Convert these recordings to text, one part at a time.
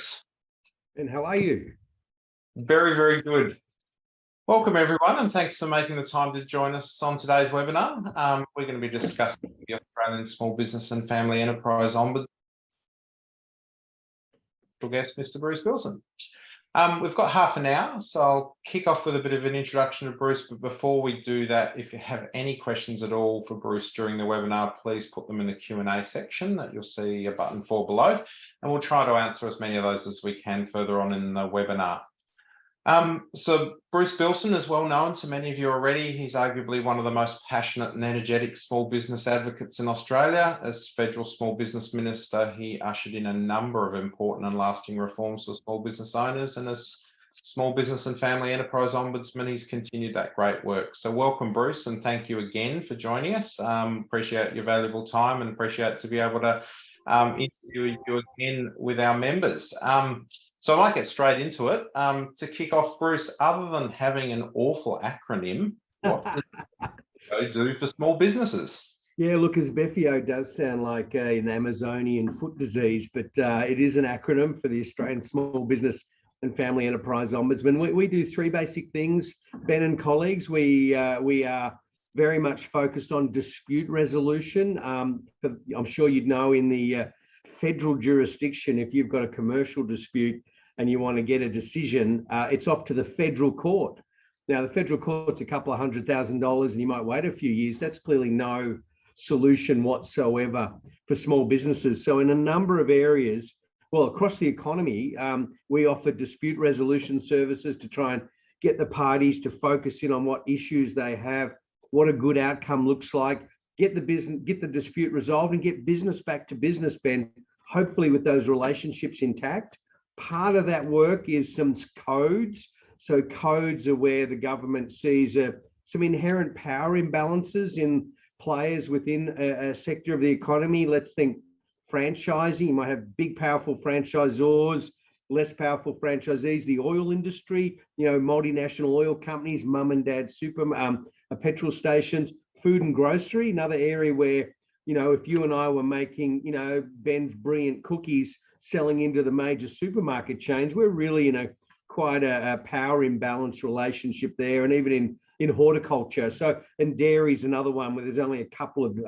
Bruce? And how are you? Very, very good. Welcome, everyone, and thanks for making the time to join us on today's webinar. We're going to be discussing the Australian Small Business and Family Enterprise Ombudsman guest, Mr. Bruce Billson. We've got half an hour, so I'll kick off with a bit of an introduction to Bruce. But before we do that, if you have any questions at all for Bruce during the webinar, please put them in the Q&A section that you'll see a button for below, and we'll try to answer as many of those as we can further on in the webinar. So Bruce Billson is well known to many of you already. He's arguably one of the most passionate and energetic small business advocates in Australia. As Federal Small Business Minister, he ushered in a number of important and lasting reforms for small business owners, and as Small Business and Family Enterprise Ombudsman, he's continued that great work. So welcome, Bruce, and thank you again for joining us. Appreciate your valuable time and appreciate to be able to interview you again with our members. So I might get straight into it. To kick off, Bruce, other than having an awful acronym, what does it do for small businesses? Yeah, look, Asbefio does sound like an Amazonian foot disease, but it is an acronym for the Australian Small Business and Family Enterprise Ombudsman. We do three basic things, Ben and colleagues. We are very much focused on dispute resolution. I'm sure you'd know in the federal jurisdiction, if you've got a commercial dispute and you want to get a decision, it's off to the federal court. Now, the federal court's a couple of $100,000 and you might wait a few years. That's clearly no solution whatsoever for small businesses. So in a number of areas, well, across the economy, we offer dispute resolution services to try and get the parties to focus in on what issues they have, what a good outcome looks like, get the dispute resolved and get business back to business, Ben, hopefully with those relationships intact. Part of that work is some codes. So codes are where the government sees some inherent power imbalances in players within a sector of the economy. Let's think franchising. You might have big, powerful franchisors, less powerful franchisees. The oil industry, multinational oil companies, mum and dad petrol stations, food and grocery, another area where, if you and I were making, Ben's brilliant cookies selling into the major supermarket chains, we're really in quite a power imbalance relationship there, and even in horticulture. So, and dairy is another one where there's only a couple of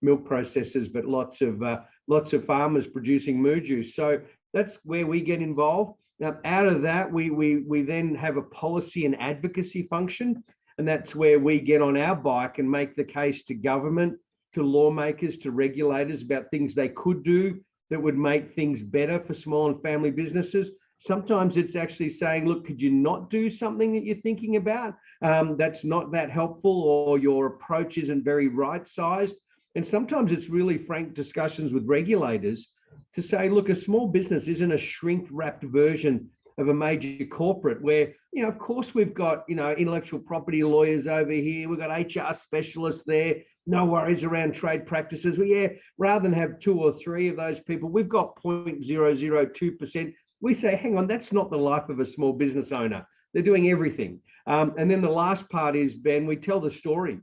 milk processors, but lots of farmers producing moo juice. So that's where we get involved. Now, out of that, we then have a policy and advocacy function, and that's where we get on our bike and make the case to government, to lawmakers, to regulators about things they could do that would make things better for small and family businesses. Sometimes it's actually saying, look, could you not do something that you're thinking about that's not that helpful, or your approach isn't very right-sized? And sometimes it's really frank discussions with regulators to say, look, a small business isn't a shrink-wrapped version of a major corporate where, of course, we've got, intellectual property lawyers over here, we've got HR specialists there, no worries around trade practices. Well, yeah, rather than have 2 or 3 of those people, we've got 0.002%. We say, hang on, that's not the life of a small business owner. They're doing everything. And then the last part is, Ben, we tell the story.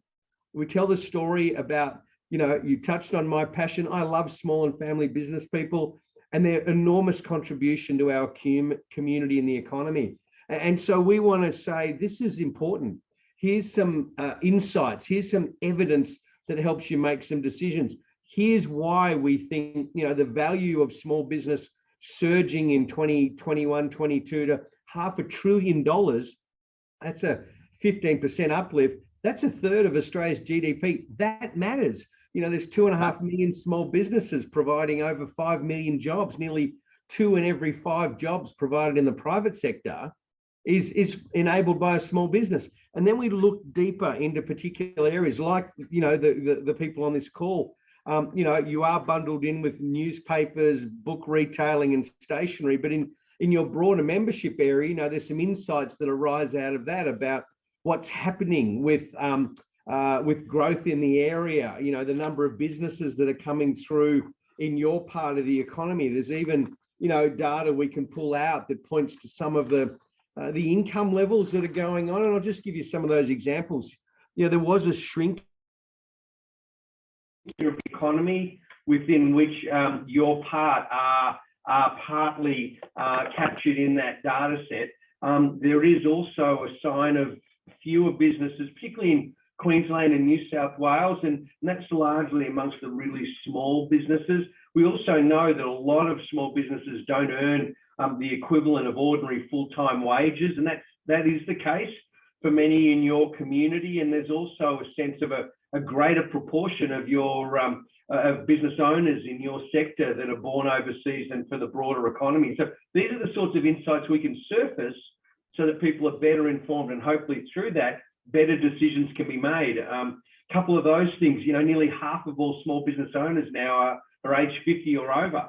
We tell the story about, you touched on my passion. I love small and family business people and their enormous contribution to our community and the economy. And so we want to say, this is important. Here's some insights. Here's some evidence that helps you make some decisions. Here's why we think, the value of small business surging in 2021, 22 to $500 billion. That's a 15% uplift. That's a third of Australia's GDP. That matters. There's 2.5 million small businesses providing over 5 million jobs. Nearly 2 in every 5 jobs provided in the private sector is enabled by a small business. And then we look deeper into particular areas like, the people on this call. You are bundled in with newspapers, book retailing and stationery, but in your broader membership area, there's some insights that arise out of that about what's happening with growth in the area, the number of businesses that are coming through in your part of the economy. There's even, data we can pull out that points to some of the income levels that are going on. And I'll just give you some of those examples. There was a shrink economy within which your part are are partly captured in that data set. There is also a sign of fewer businesses, particularly in Queensland and New South Wales, and that's largely amongst the really small businesses. We also know that a lot of small businesses don't earn the equivalent of ordinary full-time wages, and that is the case for many in your community. And there's also a sense of a greater proportion of your business owners in your sector that are born overseas and for the broader economy. So these are the sorts of insights we can surface so that people are better informed, and hopefully through that, better decisions can be made. Couple of those things, nearly half of all small business owners now are age 50 or over.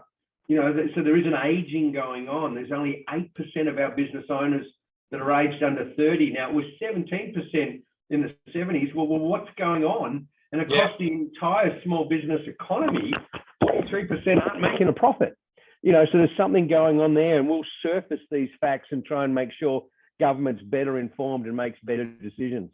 So there is an aging going on. There's only 8% of our business owners that are aged under 30. Now, it was 17% in the 70s. Well, what's going on? And across the entire small business economy, 43% aren't making a profit. So there's something going on there, and we'll surface these facts and try and make sure government's better informed and makes better decisions.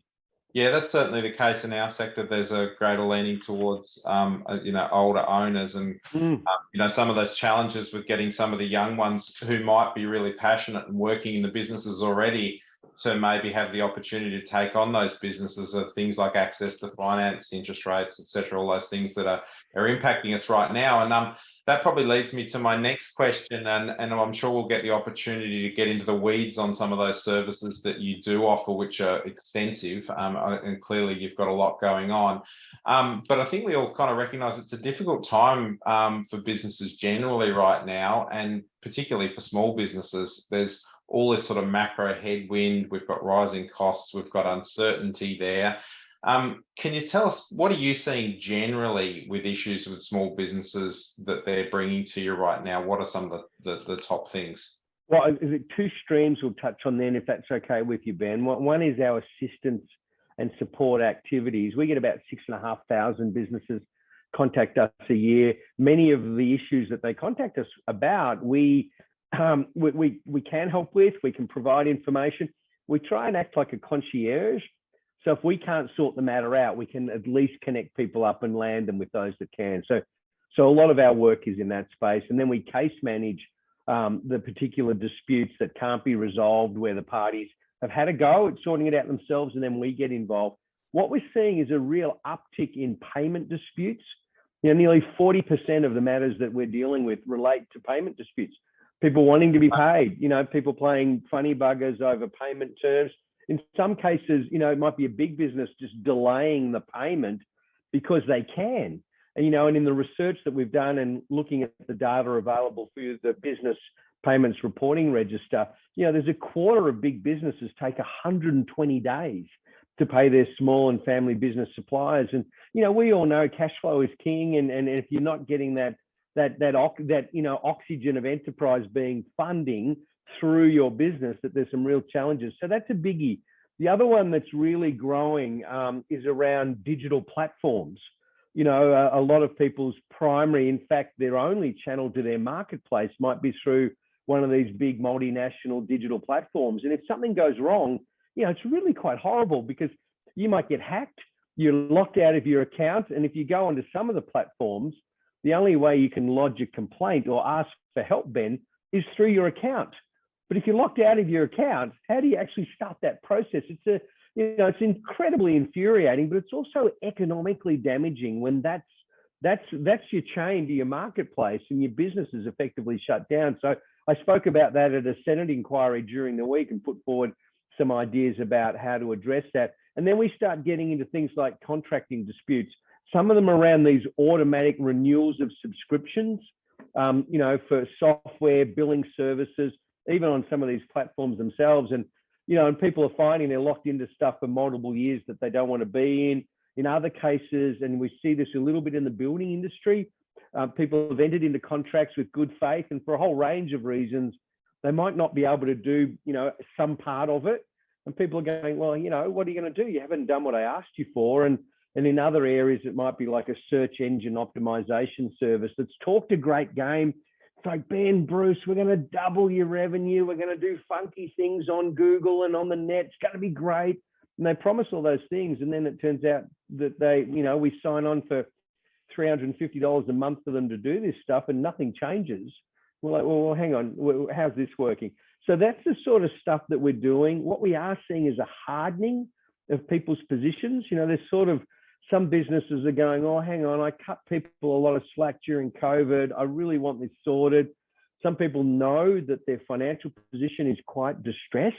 Yeah, that's certainly the case in our sector. There's a greater leaning towards, older owners, and some of those challenges with getting some of the young ones who might be really passionate and working in the businesses already to maybe have the opportunity to take on those businesses are things like access to finance, interest rates, etc. All those things that are impacting us right now. And that probably leads me to my next question, and I'm sure we'll get the opportunity to get into the weeds on some of those services that you do offer, which are extensive, and clearly you've got a lot going on. But I think we all kind of recognise it's a difficult time for businesses generally right now, and particularly for small businesses. There's all this sort of macro headwind. We've got rising costs. We've got uncertainty there. Can you tell us, what are you seeing generally with issues with small businesses that they're bringing to you right now? What are some of the top things? Well, is it two streams we'll touch on then, if that's okay with you, Ben? One is our assistance and support activities. We get about 6,500 businesses contact us a year. Many of the issues that they contact us about, we can help with. We can provide information. We try and act like a concierge. So if we can't sort the matter out, we can at least connect people up and land them with those that can. So a lot of our work is in that space. And then we case manage the particular disputes that can't be resolved, where the parties have had a go at sorting it out themselves, and then we get involved. What we're seeing is a real uptick in payment disputes. Nearly 40% of the matters that we're dealing with relate to payment disputes. People wanting to be paid, people playing funny buggers over payment terms. In some cases, it might be a big business just delaying the payment because they can. And, and in the research that we've done and looking at the data available through the Business Payments Reporting Register, there's a quarter of big businesses take 120 days to pay their small and family business suppliers. And, we all know cash flow is king. And if you're not getting that oxygen of enterprise being funding through your business, that there's some real challenges. So that's a biggie. The other one that's really growing is around digital platforms. A lot of people's primary, in fact, their only channel to their marketplace might be through one of these big multinational digital platforms. And if something goes wrong, it's really quite horrible, because you might get hacked, you're locked out of your account. And if you go onto some of the platforms, the only way you can lodge a complaint or ask for help, Ben, is through your account. But if you're locked out of your account, how do you actually start that process? It's incredibly infuriating, but it's also economically damaging when that's your chain to your marketplace and your business is effectively shut down. So I spoke about that at a Senate inquiry during the week and put forward some ideas about how to address that. And then we start getting into things like contracting disputes. Some of them around these automatic renewals of subscriptions, for software, billing services, even on some of these platforms themselves. And, and people are finding they're locked into stuff for multiple years that they don't want to be in. In other cases, and we see this a little bit in the building industry, people have entered into contracts with good faith, and for a whole range of reasons, they might not be able to do, some part of it. And people are going, well, what are you going to do? You haven't done what I asked you for. And in other areas, it might be like a search engine optimization service that's talked a great game. It's like, Ben, Bruce, we're going to double your revenue. We're going to do funky things on Google and on the net. It's going to be great. And they promise all those things. And then it turns out that we sign on for $350 a month for them to do this stuff, and nothing changes. Well, well, hang on. How's this working? So that's the sort of stuff that we're doing. What we are seeing is a hardening of people's positions. There's sort of some businesses are going, oh, hang on, I cut people a lot of slack during COVID. I really want this sorted. Some people know that their financial position is quite distressed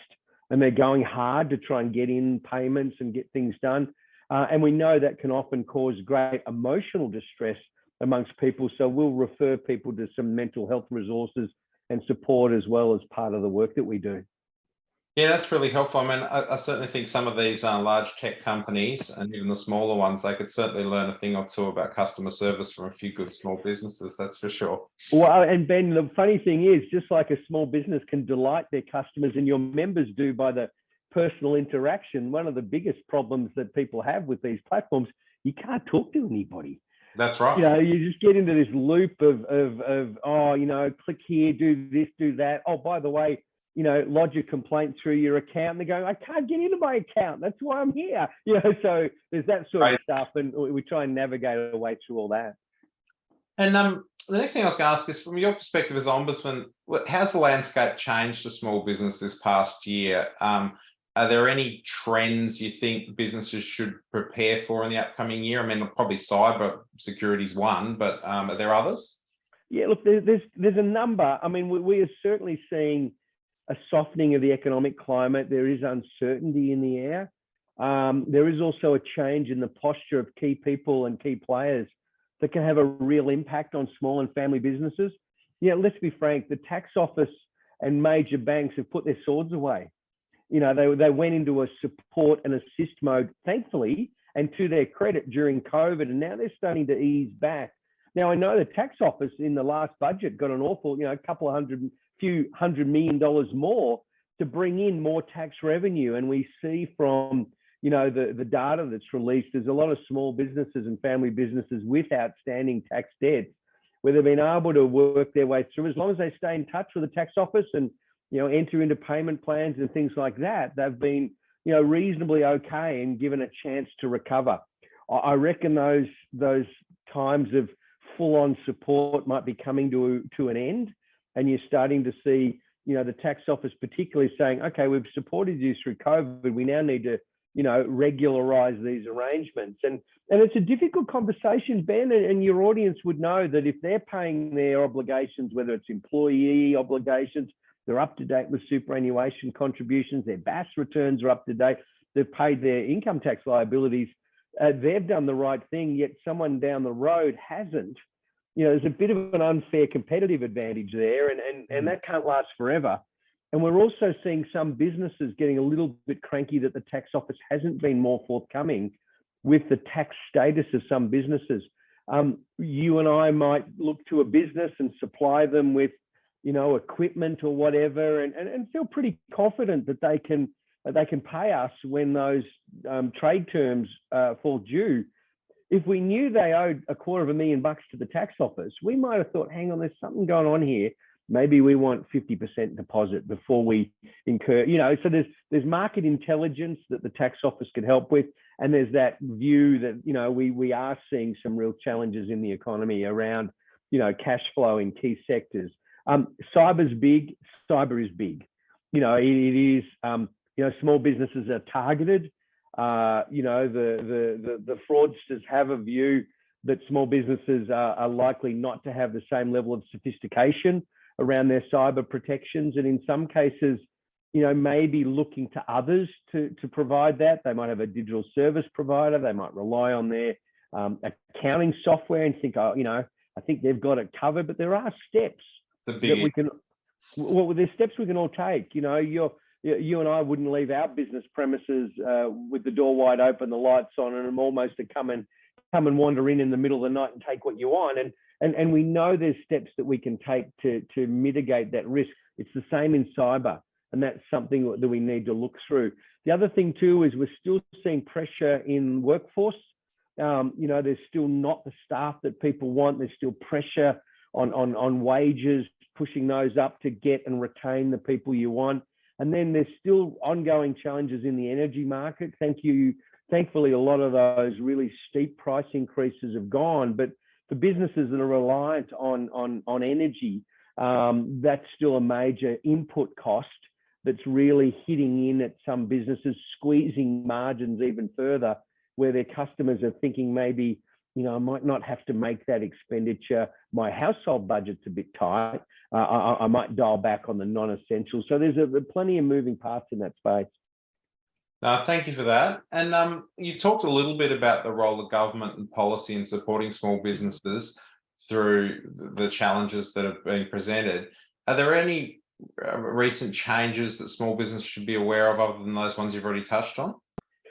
and they're going hard to try and get in payments and get things done. And we know that can often cause great emotional distress amongst people. So we'll refer people to some mental health resources and support as well as part of the work that we do. Yeah, that's really helpful. I mean, I certainly think some of these large tech companies and even the smaller ones, they could certainly learn a thing or two about customer service from a few good small businesses, that's for sure. Well, and Ben, the funny thing is, just like a small business can delight their customers and your members do by the personal interaction, one of the biggest problems that people have with these platforms, you can't talk to anybody. That's right. You just get into this loop of click here, do this, do that. Oh, by the way, lodge a complaint through your account. And they're going, I can't get into my account. That's why I'm here. So there's that sort of stuff, and we try and navigate our way through all that. And the next thing I was going to ask is, from your perspective as Ombudsman, how's the landscape changed for small business this past year? Are there any trends you think businesses should prepare for in the upcoming year? I mean, probably cyber security is one, but are there others? Yeah, look, there's a number. I mean, we are certainly seeing a softening of the economic climate. There is uncertainty in the air. There is also a change in the posture of key people and key players that can have a real impact on small and family businesses. Let's be frank, the tax office and major banks have put their swords away. They went into a support and assist mode, thankfully, and to their credit during COVID, and now they're starting to ease back. Now, I know the tax office in the last budget got an awful, few $100 million more to bring in more tax revenue. And we see from, the data that's released, there's a lot of small businesses and family businesses with outstanding tax debts where they've been able to work their way through. As long as they stay in touch with the tax office and, enter into payment plans and things like that, they've been, reasonably okay and given a chance to recover. I reckon those times of full-on support might be coming to an end, and you're starting to see, the tax office particularly saying, okay, we've supported you through COVID. We now need to, regularize these arrangements. And it's a difficult conversation, Ben, and your audience would know that if they're paying their obligations, whether it's employee obligations, they're up to date with superannuation contributions, their BAS returns are up to date, they've paid their income tax liabilities, they've done the right thing, yet someone down the road hasn't. There's a bit of an unfair competitive advantage there, and that can't last forever. And we're also seeing some businesses getting a little bit cranky that the tax office hasn't been more forthcoming with the tax status of some businesses. You and I might look to a business and supply them with, equipment or whatever, and feel pretty confident that they can pay us when those trade terms fall due. If we knew they owed $250,000 to the tax office, we might have thought, hang on, there's something going on here. Maybe we want 50% deposit before we incur, so there's market intelligence that the tax office can help with. And there's that view that, we are seeing some real challenges in the economy around, cash flow in key sectors. Cyber is big. It is, small businesses are targeted. The fraudsters have a view that small businesses are likely not to have the same level of sophistication around their cyber protections. And in some cases, maybe looking to others to provide that. They might have a digital service provider. They might rely on their accounting software and think, I think they've got it covered. But there are steps that we can, there's steps we can all take. You and I wouldn't leave our business premises with the door wide open, the lights on, and almost to come and wander in the middle of the night and take what you want. And we know there's steps that we can take to mitigate that risk. It's the same in cyber, and that's something that we need to look through. The other thing too is we're still seeing pressure in workforce. There's still not the staff that people want. There's still pressure on wages, pushing those up to get and retain the people you want. And then there's still ongoing challenges in the energy market. Thankfully, a lot of those really steep price increases have gone. But for businesses that are reliant on energy, that's still a major input cost that's really hitting in at some businesses, squeezing margins even further, where their customers are thinking maybe, I might not have to make that expenditure. My household budget's a bit tight. I might dial back on the non-essentials. So there's plenty of moving parts in that space. Thank you for that. And you talked a little bit about the role of government and policy in supporting small businesses through the challenges that have been presented. Are there any recent changes that small business should be aware of other than those ones you've already touched on?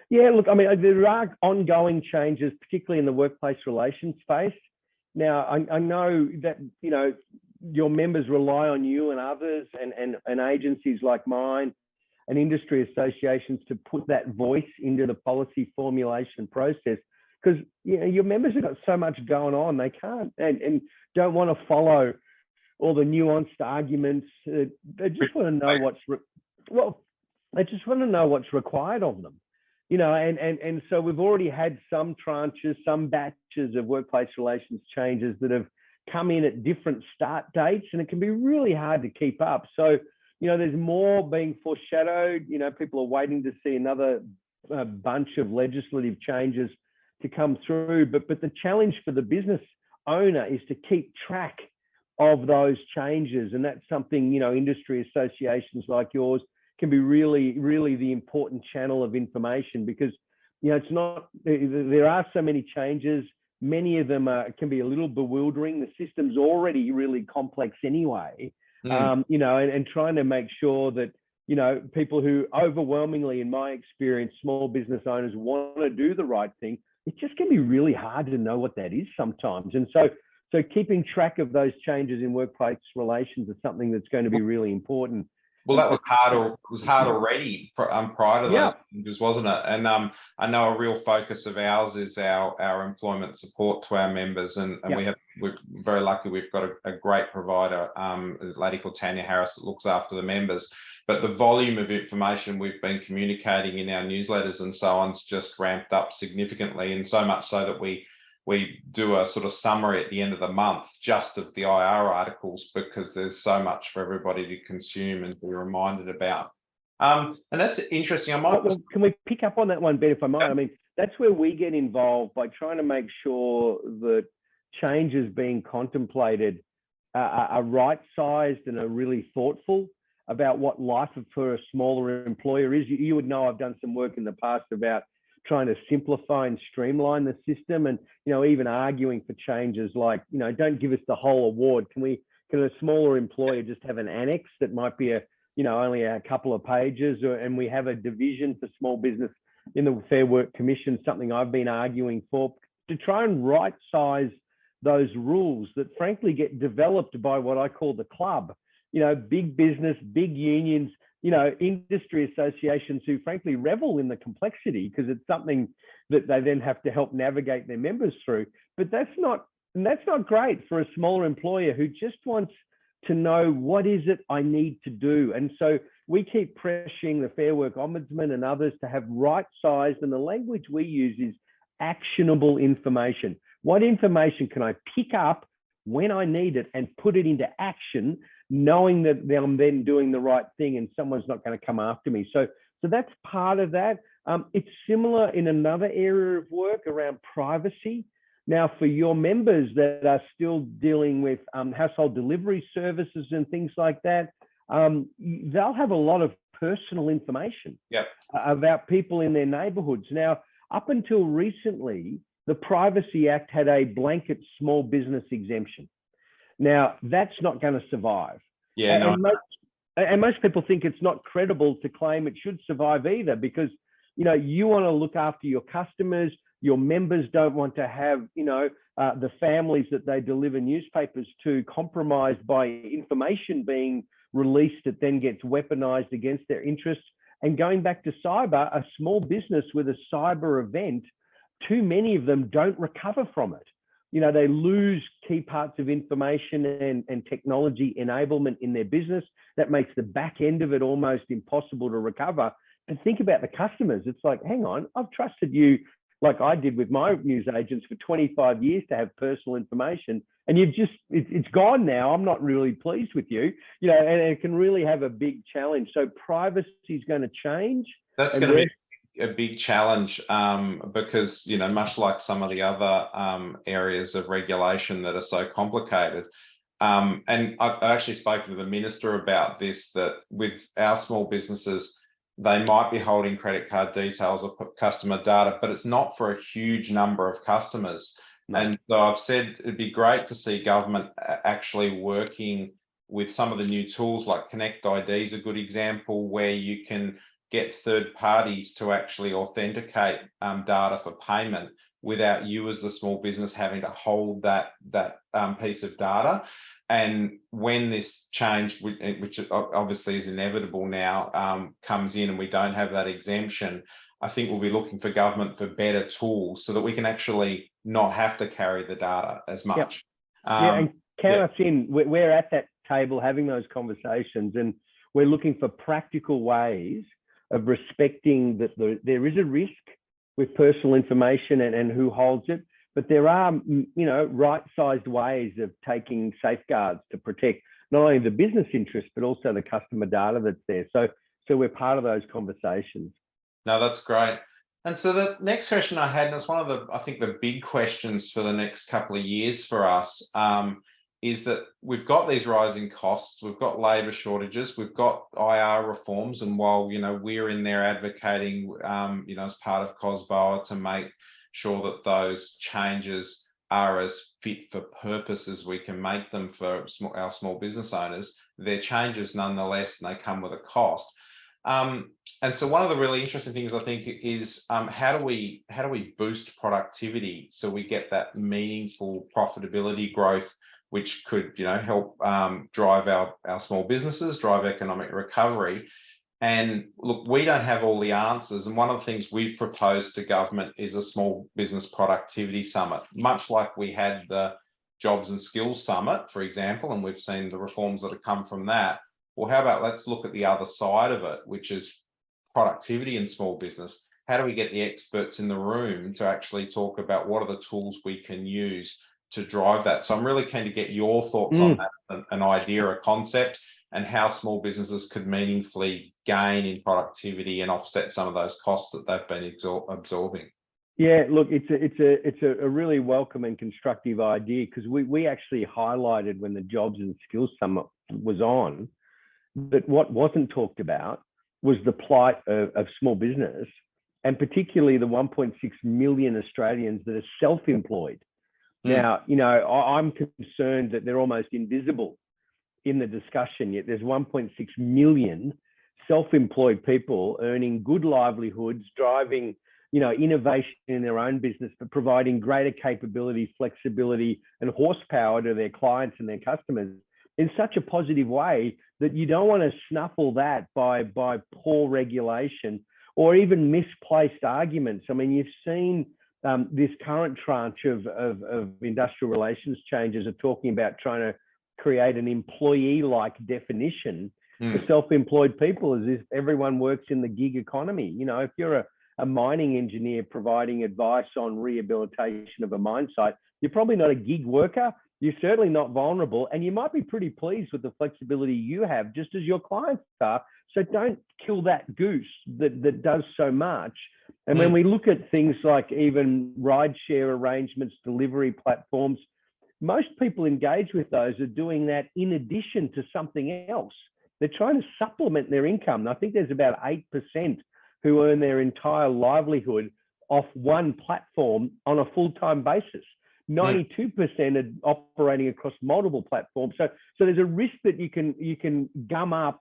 Yeah, look, I mean, there are ongoing changes, particularly in the workplace relations space. Now, I know that, your members rely on you and others and agencies like mine and industry associations to put that voice into the policy formulation process, because your members have got so much going on, they can't and don't want to follow all the nuanced arguments. They just want to know they just want to know what's required of them, and so we've already had some tranches, some batches of workplace relations changes that have come in at different start dates, and it can be really hard to keep up. So, there's more being foreshadowed. People are waiting to see another bunch of legislative changes to come through. But the challenge for the business owner is to keep track of those changes. And that's something, industry associations like yours can be really, really the important channel of information, because, it's not, there are so many changes. Many of them can be a little bewildering. The system's already really complex anyway. And trying to make sure that, people who overwhelmingly, in my experience, small business owners want to do the right thing, it just can be really hard to know what that is sometimes. And so keeping track of those changes in workplace relations is something that's going to be really important. Well, that was hard. It was hard already prior to those changes, wasn't it? And I know a real focus of ours is our employment support to our members, and we're very lucky. We've got a great provider, a lady called Tanya Harris, that looks after the members. But the volume of information we've been communicating in our newsletters and so on's just ramped up significantly, and so much so that we do a sort of summary at the end of the month just of the IR articles, because there's so much for everybody to consume and be reminded about. And that's interesting. Can we pick up on that one, Ben, if I might? I mean, that's where we get involved by trying to make sure that changes being contemplated are right-sized and are really thoughtful about what life for a smaller employer is. You would know I've done some work in the past about trying to simplify and streamline the system, and even arguing for changes like, don't give us the whole award. Can a smaller employer just have an annex that might be only a couple of pages, and we have a division for small business in the Fair Work Commission, something I've been arguing for, to try and right size those rules that frankly get developed by what I call the club, big business, big unions, industry associations who frankly revel in the complexity, because it's something that they then have to help navigate their members through. But that's not great for a smaller employer who just wants to know, what is it I need to do? And so we keep pressuring the Fair Work Ombudsman and others to have right-sized, and the language we use is actionable information. What information can I pick up when I need it and put it into action, knowing that I'm then doing the right thing and someone's not going to come after me? So that's part of that. It's similar in another area of work around privacy. Now, for your members that are still dealing with household delivery services and things like that, they'll have a lot of personal information about people in their neighborhoods. Now, up until recently, the Privacy Act had a blanket small business exemption. Now, that's not going to survive. And most people think it's not credible to claim it should survive either, because, you want to look after your customers. Your members don't want to have, the families that they deliver newspapers to compromised by information being released that then gets weaponized against their interests. And going back to cyber, a small business with a cyber event, too many of them don't recover from it. They lose key parts of information and technology enablement in their business. That makes the back end of it almost impossible to recover. And think about the customers. It's like, hang on, I've trusted you, like I did with my news agents for 25 years, to have personal information. and you've just, it's gone now. I'm not really pleased with you, you know, and it can really have a big challenge. So privacy is going to change. That's going to be a big challenge, because, you know, much like some of the other areas of regulation that are so complicated. And I've actually spoken to the minister about this, that with our small businesses, they might be holding credit card details or customer data, but it's not for a huge number of customers. No. And so I've said it'd be great to see government actually working with some of the new tools, like Connect ID is a good example, where you can get third parties to actually authenticate data for payment without you as the small business having to hold that piece of data. And when this change, which obviously is inevitable now, comes in and we don't have that exemption, I think we'll be looking for government for better tools so that we can actually not have to carry the data as much. Yep. And count us in. We're at that table having those conversations, and we're looking for practical ways of respecting that there is a risk with personal information and who holds it, but there are, you know, right-sized ways of taking safeguards to protect not only the business interest but also the customer data that's there. So we're part of those conversations. No, that's great. And so the next question I had, and it's one of the, I think, the big questions for the next couple of years for us, is that we've got these rising costs, we've got labour shortages, we've got IR reforms, and while, you know, we're in there advocating, you know, as part of COSBOA to make sure that those changes are as fit for purpose as we can make them for our small business owners, they're changes nonetheless, and they come with a cost. And so one of the really interesting things I think is how do we boost productivity so we get that meaningful profitability growth, which could, you know, help drive our small businesses, drive economic recovery. And look, we don't have all the answers. And one of the things we've proposed to government is a small business productivity summit, much like we had the Jobs and Skills Summit, for example, and we've seen the reforms that have come from that. Well, how about let's look at the other side of it, which is productivity in small business. How do we get the experts in the room to actually talk about what are the tools we can use to drive that? So I'm really keen to get your thoughts on that, an idea, a concept, and how small businesses could meaningfully gain in productivity and offset some of those costs that they've been absorbing. Yeah, look, it's a really welcome and constructive idea, because we actually highlighted when the Jobs and Skills Summit was on that what wasn't talked about was the plight of small business, and particularly the 1.6 million Australians that are self-employed. Now, you know, I'm concerned that they're almost invisible in the discussion, yet there's 1.6 million self-employed people earning good livelihoods, driving, you know, innovation in their own business, but providing greater capability, flexibility, and horsepower to their clients and their customers in such a positive way that you don't want to snuffle that by poor regulation or even misplaced arguments. I mean, you've seen this current tranche of industrial relations changes are talking about trying to create an employee-like definition for self-employed people, as if everyone works in the gig economy. You know, if you're a mining engineer providing advice on rehabilitation of a mine site, you're probably not a gig worker. You're certainly not vulnerable, and you might be pretty pleased with the flexibility you have, just as your clients are. So don't kill that goose that does so much. And when we look at things like even rideshare arrangements, delivery platforms, most people engage with those are doing that in addition to something else. They're trying to supplement their income. And I think there's about 8% who earn their entire livelihood off one platform on a full-time basis. 92% are operating across multiple platforms. So there's a risk that you can gum up,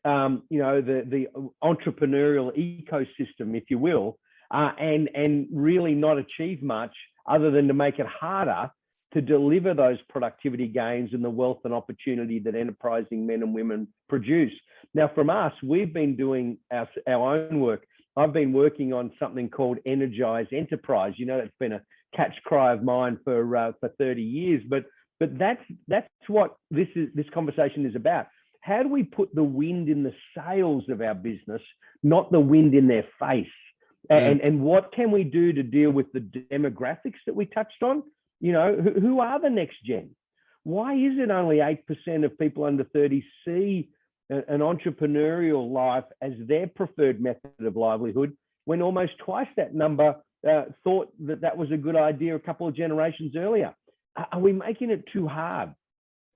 you know, the entrepreneurial ecosystem, if you will, and really not achieve much other than to make it harder to deliver those productivity gains and the wealth and opportunity that enterprising men and women produce. Now, from us, we've been doing our own work. I've been working on something called Energize Enterprise. You know, that's been a catch cry of mine for 30 years, but that's what this conversation is about. How do we put the wind in the sails of our business, not the wind in their face? And what can we do to deal with the demographics that we touched on? who are the next gen? Why is it only 8% of people under 30 see an entrepreneurial life as their preferred method of livelihood, when almost twice that number thought that was a good idea a couple of generations earlier? Are we making it too hard?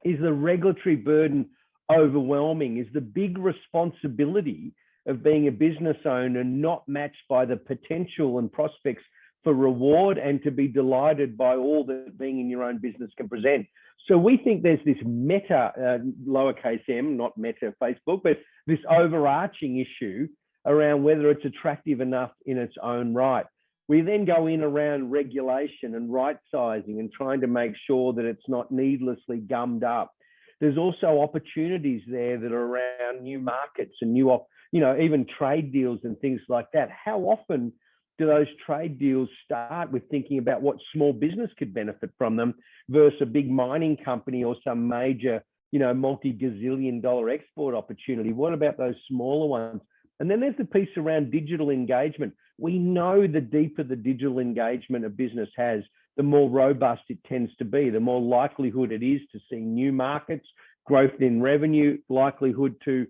Is the regulatory burden overwhelming? Is the big responsibility of being a business owner not matched by the potential and prospects for reward and to be delighted by all that being in your own business can present? So we think there's this meta, lowercase m, not meta Facebook, but this overarching issue around whether it's attractive enough in its own right. We then go in around regulation and right sizing and trying to make sure that it's not needlessly gummed up. There's also opportunities there that are around new markets and new, even trade deals and things like that. How often do those trade deals start with thinking about what small business could benefit from them versus a big mining company or some major, multi-gazillion dollar export opportunity? What about those smaller ones? And then there's the piece around digital engagement. We know the deeper the digital engagement a business has, the more robust it tends to be, the more likelihood it is to see new markets, growth in revenue, likelihood to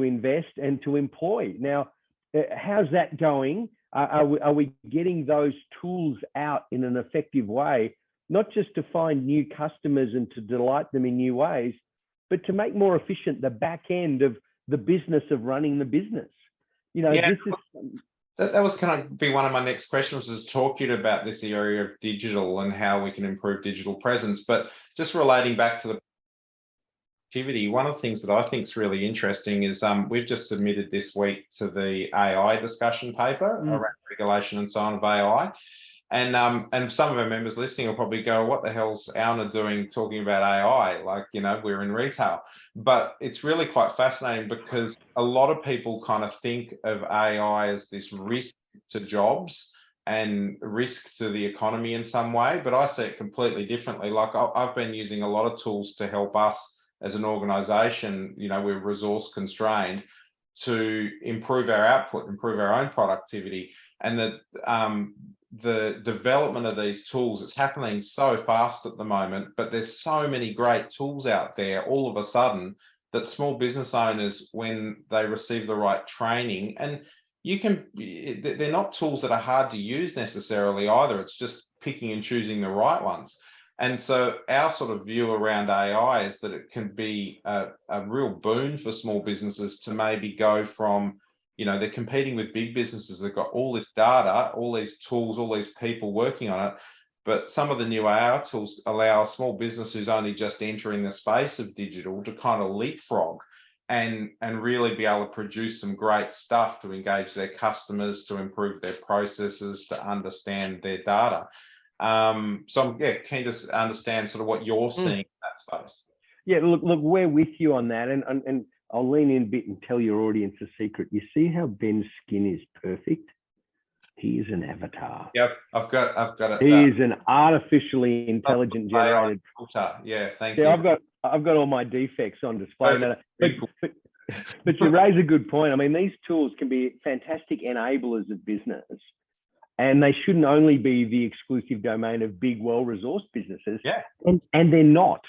invest and to employ. Now, how's that going? Are we getting those tools out in an effective way, not just to find new customers and to delight them in new ways, but to make more efficient the back end of the business of running the business? This is that was going to be one of my next questions, was to talk to you about this area of digital and how we can improve digital presence. But just relating back to the activity, one of the things that I think is really interesting is we've just submitted this week to the AI discussion paper around regulation and so on of AI. And some of our members listening will probably go, what the hell's ALNA doing talking about AI? We're in retail. But it's really quite fascinating because a lot of people kind of think of AI as this risk to jobs and risk to the economy in some way, but I see it completely differently. I've been using a lot of tools to help us as an organization, we're resource constrained, to improve our output, improve our own productivity. And the development of these tools, it's happening so fast at the moment, but there's so many great tools out there all of a sudden that small business owners, when they receive the right training, and they're not tools that are hard to use necessarily either. It's just picking and choosing the right ones. And so our sort of view around AI is that it can be a real boon for small businesses to maybe go from, they're competing with big businesses that got all this data, all these tools, all these people working on it. But some of the new AI tools allow a small business who's only just entering the space of digital to kind of leapfrog and really be able to produce some great stuff to engage their customers, to improve their processes, to understand their data. So I'm keen to understand sort of what you're seeing in that space. Yeah, look, we're with you on that, and I'll lean in a bit and tell your audience a secret. You see how Ben's skin is perfect? He is an avatar. Yep, I've got it. He is an artificially intelligent generated. Yeah, thank you. I've got all my defects on display. But you raise a good point. I mean, these tools can be fantastic enablers of business, and they shouldn't only be the exclusive domain of big, well-resourced businesses. Yeah. And they're not.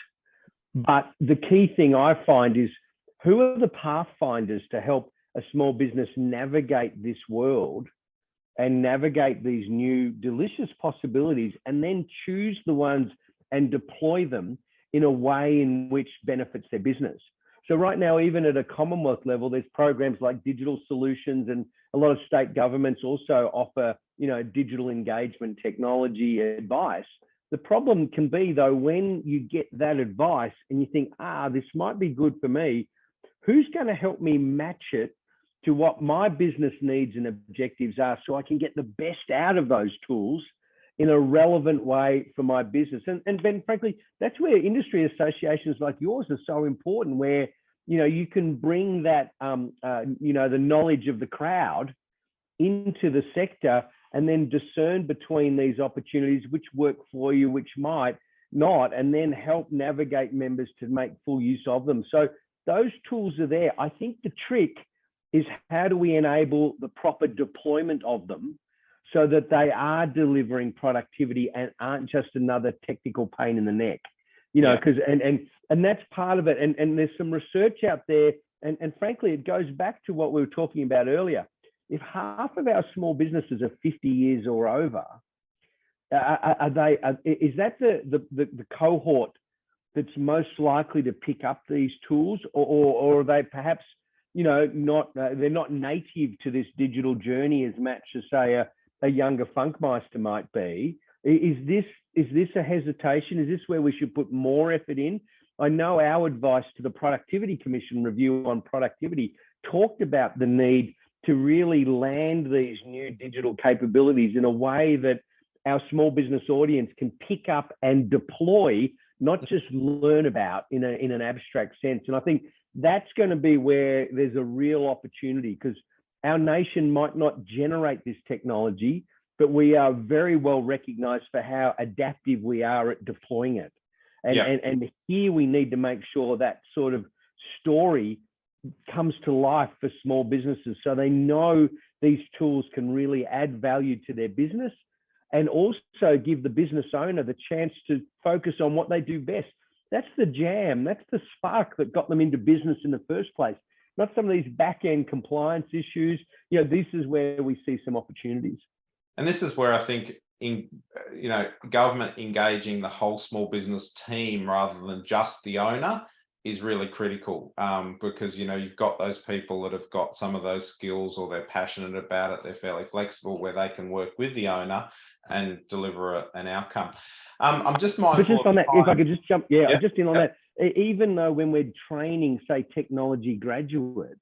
But the key thing I find is, who are the pathfinders to help a small business navigate this world and navigate these new delicious possibilities, and then choose the ones and deploy them in a way in which benefits their business? So right now, even at a Commonwealth level, there's programs like Digital Solutions, and a lot of state governments also offer, digital engagement technology advice. The problem can be, though, when you get that advice and you think, this might be good for me, who's going to help me match it to what my business needs and objectives are, so I can get the best out of those tools in a relevant way for my business? And Ben, frankly, that's where industry associations like yours are so important, where, you can bring that, the knowledge of the crowd into the sector, and then discern between these opportunities, which work for you, which might not, and then help navigate members to make full use of them. So those tools are there. I think the trick is, how do we enable the proper deployment of them so that they are delivering productivity and aren't just another technical pain in the neck, you know, because and that's part of it. And there's some research out there, and frankly, it goes back to what we were talking about earlier. If half of our small businesses are 50 years or over, is that the cohort that's most likely to pick up these tools, or are they perhaps, you know, they're not native to this digital journey as much as, say, a younger Funkmeister might be? Is this a hesitation? Is this where we should put more effort in? I know our advice to the Productivity Commission review on productivity talked about the need to really land these new digital capabilities in a way that our small business audience can pick up and deploy, not just learn about in an abstract sense. And I think that's going to be where there's a real opportunity, because our nation might not generate this technology, but we are very well recognized for how adaptive we are at deploying it. And here we need to make sure that sort of story comes to life for small businesses, so they know these tools can really add value to their business, and also give the business owner the chance to focus on what they do best. That's the jam. That's the spark that got them into business in the first place, not some of these back-end compliance issues. You know, this is where we see some opportunities. And this is where I think, government engaging the whole small business team rather than just the owner is really critical, because, you've got those people that have got some of those skills, or they're passionate about it, they're fairly flexible, where they can work with the owner and deliver an outcome. I'm just mindful. But just on that, if I could just jump, just in on that, even though when we're training, say, technology graduates,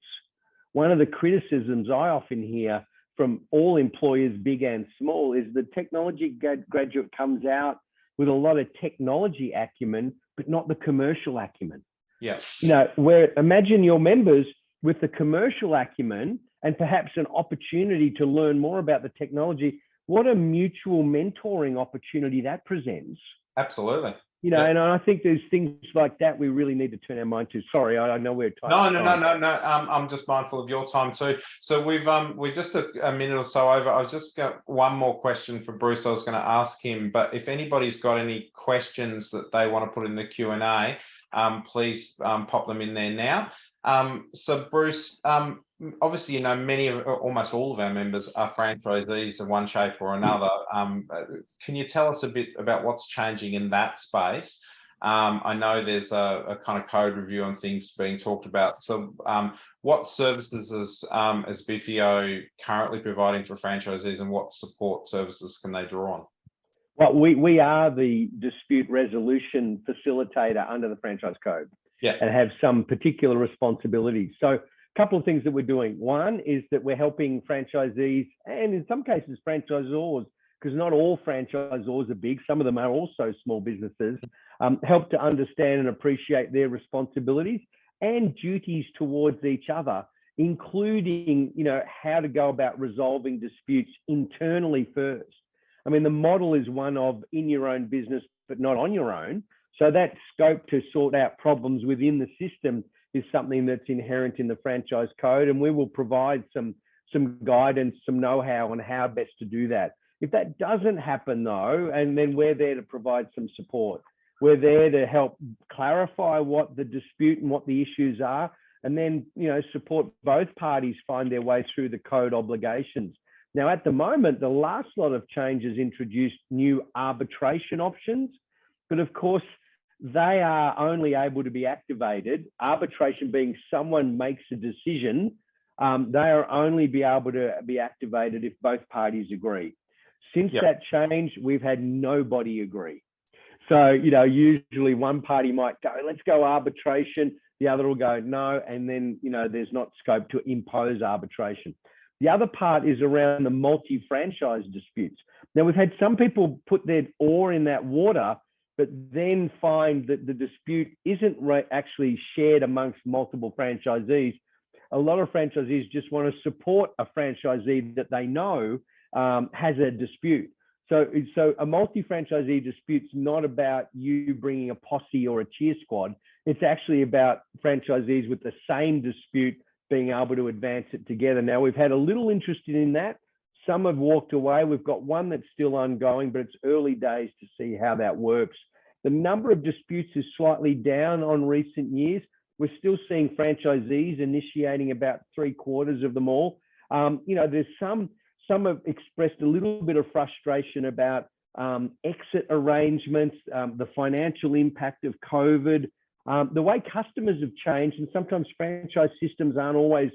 one of the criticisms I often hear from all employers, big and small, is the technology graduate comes out with a lot of technology acumen, but not the commercial acumen. Yeah. Where imagine your members with the commercial acumen and perhaps an opportunity to learn more about the technology. What a mutual mentoring opportunity that presents. Absolutely. And I think there's things like that we really need to turn our mind to. Sorry, I know we're time. No. I'm just mindful of your time too. So we're just a minute or so over. I've just got one more question for Bruce. I was going to ask him, but if anybody's got any questions that they want to put in the Q&A, please pop them in there now. So Bruce, obviously, almost all of our members are franchisees in one shape or another. Can you tell us a bit about what's changing in that space? I know there's a kind of code review and things being talked about. So what services is BFIO currently providing for franchisees, and what support services can they draw on? Well, we are the dispute resolution facilitator under the franchise code, and have some particular responsibilities. So a couple of things that we're doing. One is that we're helping franchisees, and in some cases franchisors, because not all franchisors are big, some of them are also small businesses, help to understand and appreciate their responsibilities and duties towards each other, including, how to go about resolving disputes internally first. I mean, the model is one of in your own business, but not on your own. So that scope to sort out problems within the system is something that's inherent in the franchise code, and we will provide some guidance, some know-how on how best to do that. If that doesn't happen though, and then we're there to provide some support. We're there to help clarify what the dispute and what the issues are, and then, support both parties find their way through the code obligations. Now, at the moment, the last lot of changes introduced new arbitration options, but of course, they are only able to be activated. Arbitration being someone makes a decision, they are only be able to be activated if both parties agree. Since that change, we've had nobody agree. So, usually one party might go, let's go arbitration, the other will go no, and then, there's not scope to impose arbitration. The other part is around the multi-franchise disputes. Now, we've had some people put their oar in that water, but then find that the dispute isn't actually shared amongst multiple franchisees. A lot of franchisees just want to support a franchisee that they know has a dispute. So a multi-franchisee dispute's not about you bringing a posse or a cheer squad. It's actually about franchisees with the same dispute being able to advance it together. Now, we've had a little interest in that. Some have walked away. We've got one that's still ongoing, but it's early days to see how that works. The number of disputes is slightly down on recent years. We're still seeing franchisees initiating about 3/4 of them all. There's some have expressed a little bit of frustration about exit arrangements, the financial impact of COVID, the way customers have changed, and sometimes franchise systems aren't always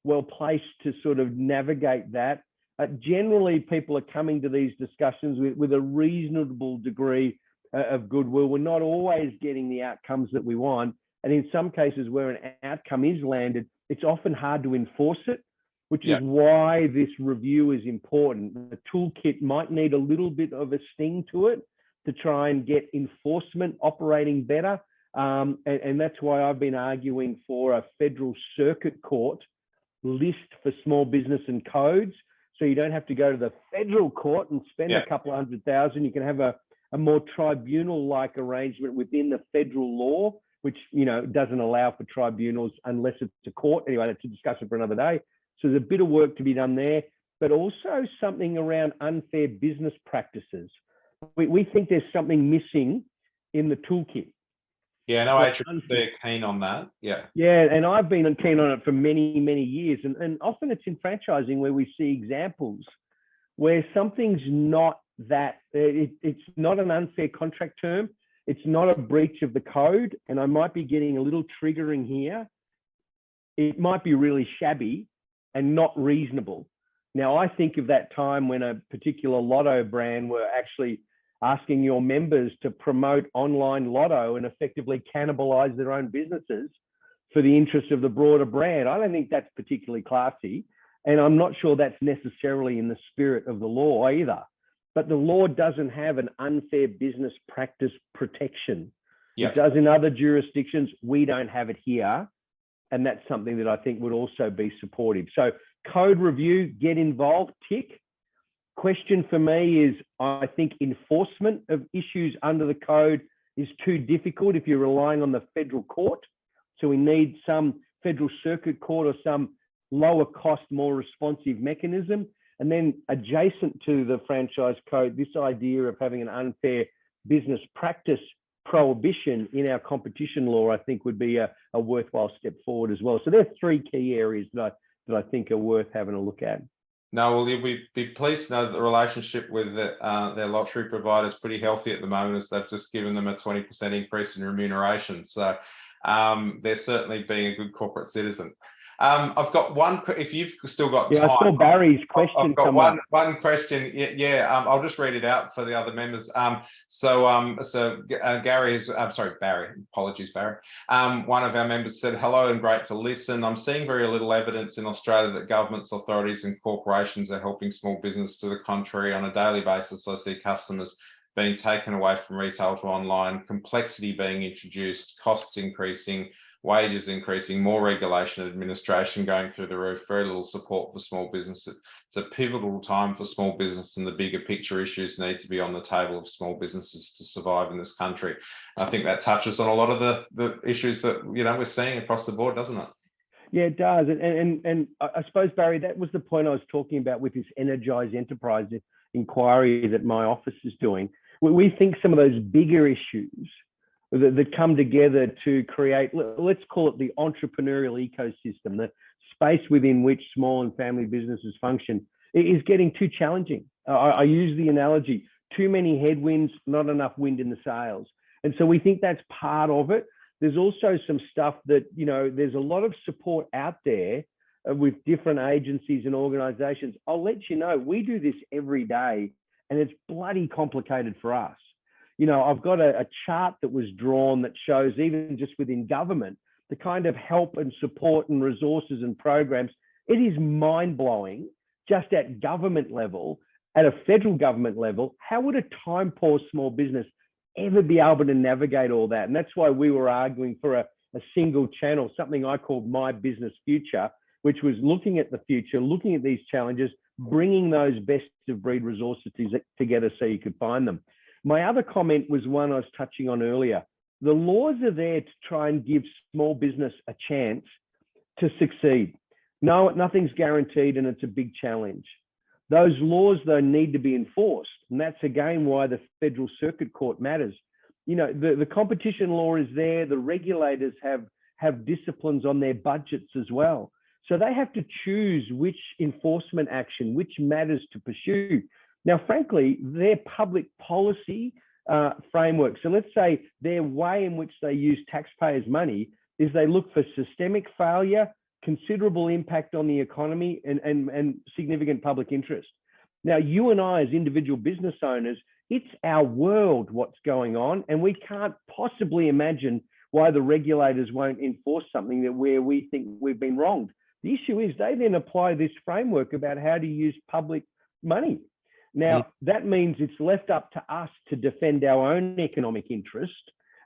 well placed to sort of navigate that. Generally, people are coming to these discussions with a reasonable degree of goodwill. We're not always getting the outcomes that we want. And in some cases where an outcome is landed, it's often hard to enforce it, which is why this review is important. The toolkit might need a little bit of a sting to it to try and get enforcement operating better. And that's why I've been arguing for a federal circuit court list for small business and codes. So you don't have to go to the federal court and spend a couple of $100,000. You can have a more tribunal-like arrangement within the federal law, which doesn't allow for tribunals unless it's a court. Anyway, that's a discussion for another day. So there's a bit of work to be done there, but also something around unfair business practices. We think there's something missing in the toolkit. Yeah, no, they're keen on that. Yeah. Yeah, and I've been keen on it for many, many years. And often it's in franchising where we see examples where something's not that, it's not an unfair contract term. It's not a breach of the code. And I might be getting a little triggering here. It might be really shabby and not reasonable. Now, I think of that time when a particular lotto brand were actually asking your members to promote online lotto and effectively cannibalize their own businesses for the interest of the broader brand. I don't think that's particularly classy. And I'm not sure that's necessarily in the spirit of the law either. But the law doesn't have an unfair business practice protection. It does in other jurisdictions. We don't have it here. And that's something that I think would also be supportive. So code review, get involved, tick. Question for me is, I think enforcement of issues under the code is too difficult if you're relying on the federal court. So we need some federal circuit court or some lower cost, more responsive mechanism. And then adjacent to the franchise code, this idea of having an unfair business practice prohibition in our competition law, I think would be a worthwhile step forward as well. So there are three key areas that I think are worth having a look at. No, well, we'd be pleased to know that the relationship with their lottery provider is pretty healthy at the moment, as they've just given them a 20% increase in remuneration. So they're certainly being a good corporate citizen. I've got one, if you've still got time. I saw Barry's question. I've got one question. I'll just read it out for the other members. Gary is, I'm sorry, Barry, apologies, Barry. One of our members said, hello and great to listen. I'm seeing very little evidence in Australia that governments, authorities and corporations are helping small business. To the contrary, on a daily basis, I see customers being taken away from retail to online, complexity being introduced, costs increasing, wages increasing, more regulation and administration going through the roof, very little support for small businesses. It's a pivotal time for small business, and the bigger picture issues need to be on the table of small businesses to survive in this country. I think that touches on a lot of the issues that we're seeing across the board, doesn't it? Yeah, it does. And I suppose, Barry, that was the point I was talking about with this Energize Enterprise inquiry that my office is doing. We think some of those bigger issues that come together to create, let's call it the entrepreneurial ecosystem, the space within which small and family businesses function, is getting too challenging. I use the analogy, too many headwinds, not enough wind in the sails. And so we think that's part of it. There's also some stuff that, there's a lot of support out there with different agencies and organizations. I'll let you know, we do this every day and it's bloody complicated for us. I've got a chart that was drawn that shows, even just within government, the kind of help and support and resources and programs. It is mind-blowing just at government level, at a federal government level. How would a time-poor small business ever be able to navigate all that? And that's why we were arguing for a single channel, something I called My Business Future, which was looking at the future, looking at these challenges, bringing those best of breed resources together so you could find them. My other comment was one I was touching on earlier. The laws are there to try and give small business a chance to succeed. No, nothing's guaranteed and it's a big challenge. Those laws, though, need to be enforced. And that's, again, why the Federal Circuit Court matters. You know, the competition law is there. The regulators have disciplines on their budgets as well. So they have to choose which enforcement action, which matters to pursue. Now, frankly, their public policy frameworks, and let's say their way in which they use taxpayers' money, is they look for systemic failure, considerable impact on the economy, and significant public interest. Now, you and I as individual business owners, it's our world what's going on, and we can't possibly imagine why the regulators won't enforce something where we think we've been wronged. The issue is they then apply this framework about how to use public money. Now, that means it's left up to us to defend our own economic interest.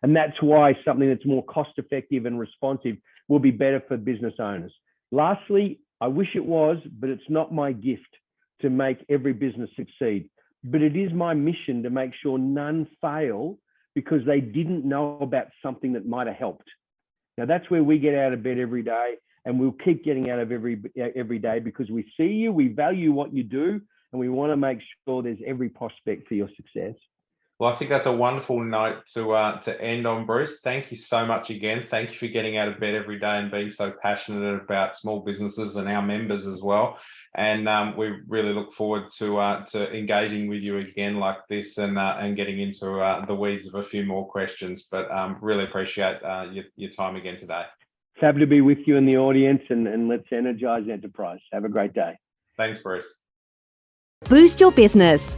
And that's why something that's more cost effective and responsive will be better for business owners. Lastly, I wish it was, but it's not my gift to make every business succeed. But it is my mission to make sure none fail because they didn't know about something that might have helped. Now, that's where we get out of bed every day, and we'll keep getting out of every day because we see you, we value what you do, and we want to make sure there's every prospect for your success. Well, I think that's a wonderful note to end on, Bruce. Thank you so much again. Thank you for getting out of bed every day and being so passionate about small businesses and our members as well. And we really look forward to engaging with you again like this and getting into the weeds of a few more questions. But really appreciate your time again today. Happy to be with you in the audience, and let's energize enterprise. Have a great day. Thanks, Bruce. Boost your business.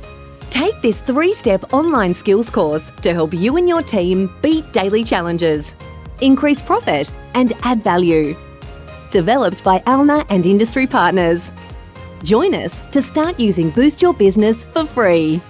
Take this 3-step online skills course to help you and your team beat daily challenges, increase profit, and add value. Developed by ALNA and industry partners. Join us to start using Boost Your Business for free.